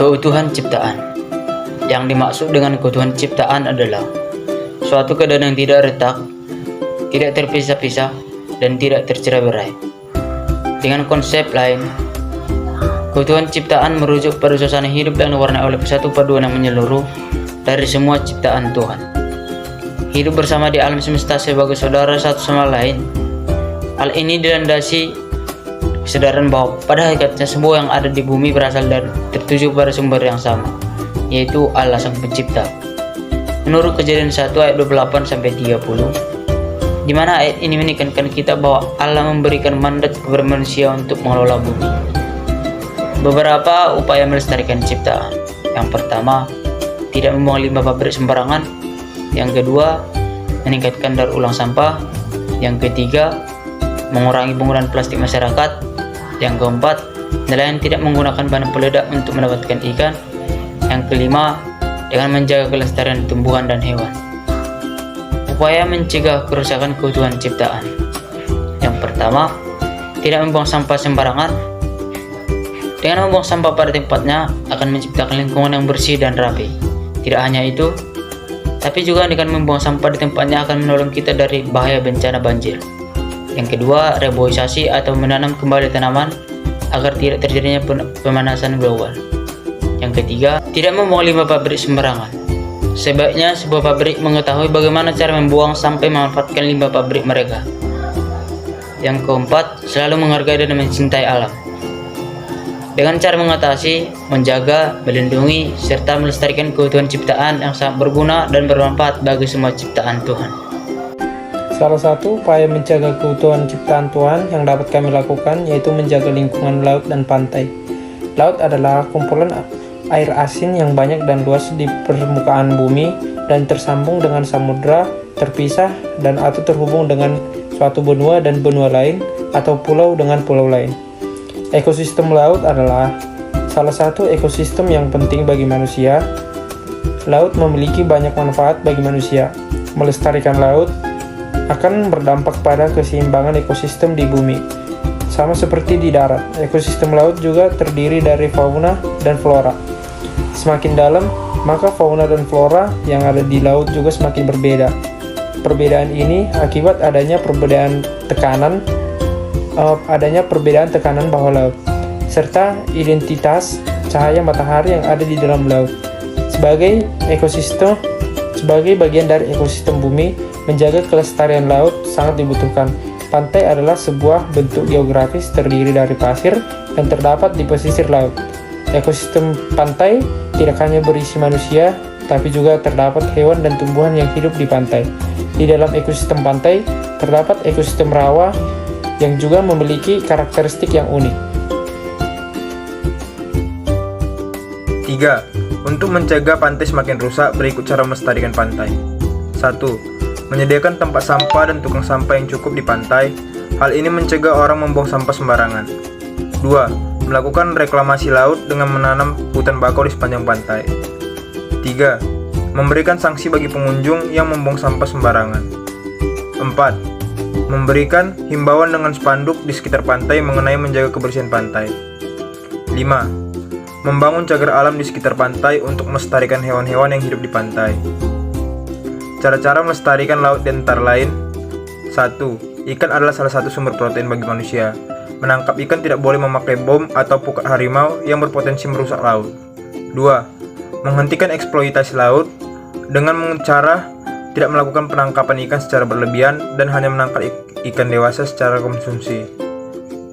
Keutuhan ciptaan. Yang dimaksud dengan keutuhan ciptaan adalah suatu keadaan yang tidak retak, tidak terpisah-pisah, dan tidak tercerai-berai. Dengan konsep lain, keutuhan ciptaan merujuk pada suasana hidup yang diwarnai oleh persatu paduan yang menyeluruh dari semua ciptaan Tuhan. Hidup bersama di alam semesta sebagai saudara satu sama lain. Hal ini dilandasi kesadaran bahwa pada hakikatnya semua yang ada di bumi berasal dan tertuju pada sumber yang sama, yaitu Allah Sang Pencipta. Menurut Kejadian 1 ayat 28-30, di mana ayat ini menekankan kita bahwa Allah memberikan mandat kepada manusia untuk mengelola bumi. Beberapa upaya melestarikan ciptaan. Yang pertama, tidak membuang limbah pabrik sembarangan. Yang kedua, meningkatkan daur ulang sampah. Yang ketiga, mengurangi penggunaan plastik masyarakat. Yang keempat, nelayan tidak menggunakan bahan peledak untuk mendapatkan ikan. Yang kelima, dengan menjaga kelestarian tumbuhan dan hewan. Upaya mencegah kerusakan keutuhan ciptaan. Yang pertama, tidak membuang sampah sembarangan. Dengan membuang sampah pada tempatnya akan menciptakan lingkungan yang bersih dan rapi. Tidak hanya itu, tapi juga dengan membuang sampah di tempatnya akan menolong kita dari bahaya bencana banjir. Yang kedua, reboisasi atau menanam kembali tanaman agar tidak terjadinya pemanasan global. Yang ketiga, tidak membuang limbah pabrik sembarangan. Sebaiknya sebuah pabrik mengetahui bagaimana cara membuang sampai memanfaatkan limbah pabrik mereka. Yang keempat, selalu menghargai dan mencintai alam. Dengan cara mengatasi, menjaga, melindungi, serta melestarikan keutuhan ciptaan yang sangat berguna dan bermanfaat bagi semua ciptaan Tuhan. Salah satu upaya menjaga keutuhan ciptaan Tuhan yang dapat kami lakukan yaitu menjaga lingkungan laut dan pantai. Laut adalah kumpulan air asin yang banyak dan luas di permukaan bumi dan tersambung dengan samudra, terpisah dan atau terhubung dengan suatu benua dan benua lain atau pulau dengan pulau lain. Ekosistem laut adalah salah satu ekosistem yang penting bagi manusia. Laut memiliki banyak manfaat bagi manusia. Melestarikan laut akan berdampak pada keseimbangan ekosistem di bumi. Sama seperti di darat, ekosistem laut juga terdiri dari fauna dan flora. Semakin dalam, maka fauna dan flora yang ada di laut juga semakin berbeda. Perbedaan ini akibat adanya perbedaan tekanan bawah laut, serta identitas cahaya matahari yang ada di dalam laut. Sebagai bagian dari ekosistem bumi, menjaga kelestarian laut sangat dibutuhkan. Pantai adalah sebuah bentuk geografis terdiri dari pasir dan terdapat di pesisir laut. Ekosistem pantai tidak hanya berisi manusia, tapi juga terdapat hewan dan tumbuhan yang hidup di pantai. Di dalam ekosistem pantai, terdapat ekosistem rawa yang juga memiliki karakteristik yang unik. 3. Untuk mencegah pantai semakin rusak, berikut cara melestarikan pantai. 1. Menyediakan tempat sampah dan tukang sampah yang cukup di pantai. Hal ini mencegah orang membuang sampah sembarangan. 2. Melakukan reklamasi laut dengan menanam hutan bakau di sepanjang pantai. 3. Memberikan sanksi bagi pengunjung yang membuang sampah sembarangan. 4. Memberikan himbauan dengan spanduk di sekitar pantai mengenai menjaga kebersihan pantai. 5. Membangun cagar alam di sekitar pantai untuk melestarikan hewan-hewan yang hidup di pantai. Cara-cara melestarikan laut di antara lain. 1. Ikan adalah salah satu sumber protein bagi manusia. Menangkap ikan tidak boleh memakai bom atau pukat harimau yang berpotensi merusak laut. 2. Menghentikan eksploitasi laut dengan cara tidak melakukan penangkapan ikan secara berlebihan dan hanya menangkap ikan dewasa secara konsumsi.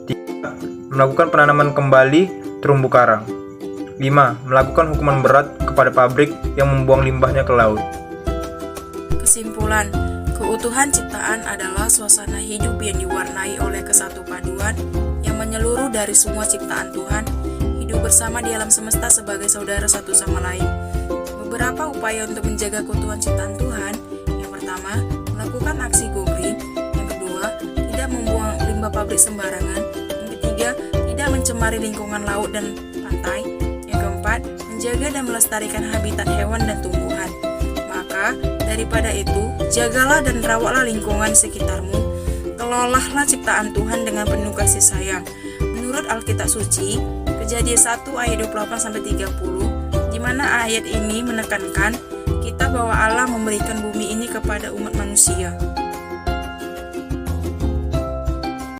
3. Melakukan penanaman kembali terumbu karang. 5. Melakukan hukuman berat kepada pabrik yang membuang limbahnya ke laut. Kesimpulan, keutuhan ciptaan adalah suasana hidup yang diwarnai oleh kesatu paduan yang menyeluruh dari semua ciptaan Tuhan, hidup bersama di alam semesta sebagai saudara satu sama lain. Beberapa upaya untuk menjaga keutuhan ciptaan Tuhan. Yang pertama, melakukan aksi go green. Yang kedua, tidak membuang limbah pabrik sembarangan. Yang ketiga, tidak mencemari lingkungan laut dan pantai. Yang keempat, menjaga dan melestarikan habitat hewan dan tumbuhan. Maka, daripada itu, jagalah dan rawatlah lingkungan sekitarmu. Kelolahlah ciptaan Tuhan dengan penuh kasih sayang. Menurut Alkitab Suci, Kejadian 1 ayat 28-30, di mana ayat ini menekankan kita bahwa Allah memberikan bumi ini kepada umat manusia.